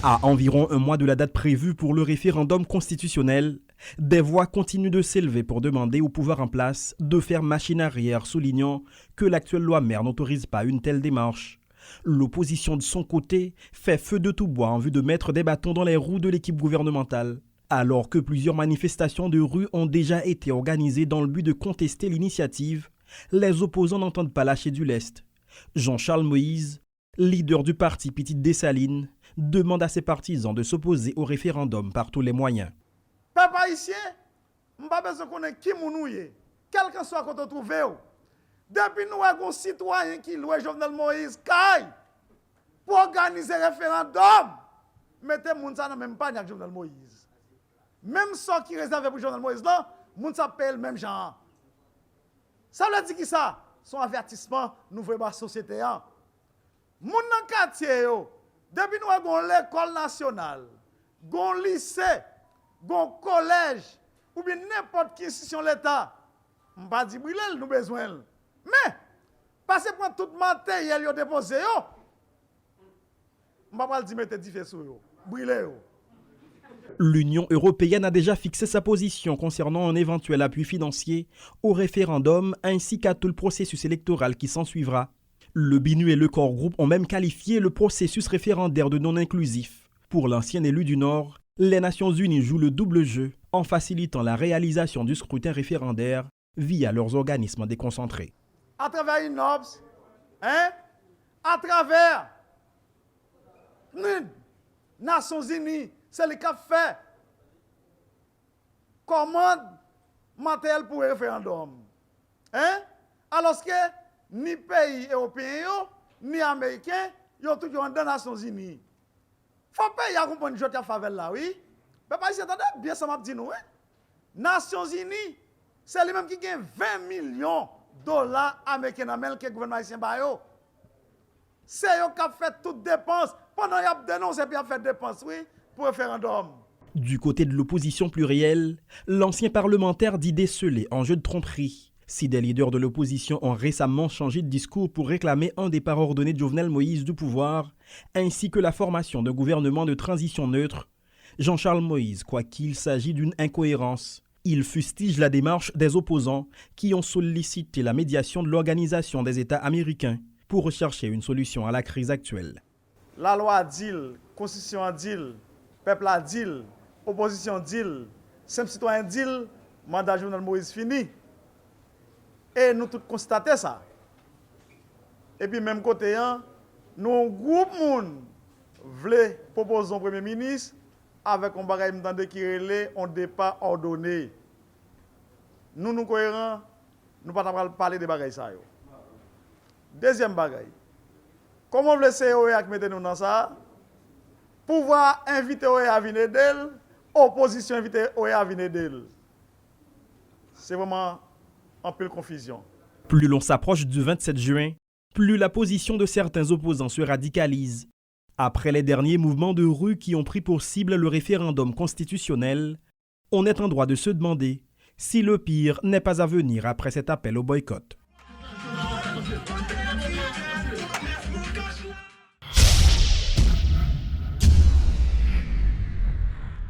À environ un mois de la date prévue pour le référendum constitutionnel, des voix continuent de s'élever pour demander au pouvoir en place de faire machine arrière, soulignant que l'actuelle loi mère n'autorise pas une telle démarche. L'opposition de son côté fait feu de tout bois en vue de mettre des bâtons dans les roues de l'équipe gouvernementale, alors que plusieurs manifestations de rue ont déjà été organisées dans le but de contester l'initiative. Les opposants n'entendent pas lâcher du lest. Jean-Charles Moïse, leader du parti Petite Dessalines, demande à ses partisans de s'opposer au référendum par tous les moyens. Peuple haïtien, je n'ai pas besoin de connaître qui nous est, quel que soit qu'on trouve. Depuis nous avons un citoyen qui loue Jovenel Moïse pour organiser un référendum, mettez moun ça dans même pas avec Jovenel Moïse. Même ce qui est réservé pour Jovenel Moïse là, moun s'appelle même genre. Ça veut dire qui ça? Son avertissement nous voyons la société. Moun dans quartier yo, depuis nous avons l'école nationale, un lycée, un collège, ou bien n'importe quelle institution de l'État, je ne vais pas dire que nous avons besoin. Mais, parce que pour tout le matériel déposé, je ne vais pas dire mettre du feu sur eux, brûler. L'Union européenne a déjà fixé sa position concernant un éventuel appui financier au référendum ainsi qu'à tout le processus électoral qui s'ensuivra. Le BINU et le Corps Group ont même qualifié le processus référendaire de non inclusif. Pour l'ancien élu du Nord, les Nations Unies jouent le double jeu en facilitant la réalisation du scrutin référendaire via leurs organismes déconcentrés. À travers INOBS, à travers les Nations Unies, c'est le qu'a fait commande matériel pour le référendum. Alors que ni pays européen, ni américain, ils ont toujours dans les Nations Unies. Il faut payer à comprendre que je faveur là, oui. Mais pas ici, attendez, bien ça m'a dit nous. Nations Unies, c'est lui-même qui gagne 20 millions de dollars américains que le gouvernement haïtien bayo. C'est eux qui ont fait toutes dépenses. Pendant qu'ils ont dénoncé et ont fait dépenses, oui, pour le référendum. Du côté de l'opposition plurielle, l'ancien parlementaire dit déceler en jeu de tromperie. Si des leaders de l'opposition ont récemment changé de discours pour réclamer un départ ordonné de Jovenel Moïse du pouvoir, ainsi que la formation d'un gouvernement de transition neutre, Jean-Charles Moïse croit qu'il s'agit d'une incohérence. Il fustige la démarche des opposants qui ont sollicité la médiation de l'Organisation des États américains pour rechercher une solution à la crise actuelle. La loi a dit, la constitution a dit, le peuple a dit, l'opposition a dit, simple citoyen a dit, mandat Jovenel Moïse fini. Et nous tous constatons ça. Et puis même côté, nous un groupe moun voulait proposer un premier ministre avec un bagage qui relève un départ ordonné. Nous cohérents, nous ne pouvons pas parler de bagages ça. Deuxième bagage. Comment le COE a mettre nous dans ça? Pouvoir inviter OE à venir d'elle, opposition inviter OE à venir d'elle. C'est vraiment un peu de confusion. Plus l'on s'approche du 27 juin, plus la position de certains opposants se radicalise. Après les derniers mouvements de rue qui ont pris pour cible le référendum constitutionnel, on est en droit de se demander si le pire n'est pas à venir après cet appel au boycott.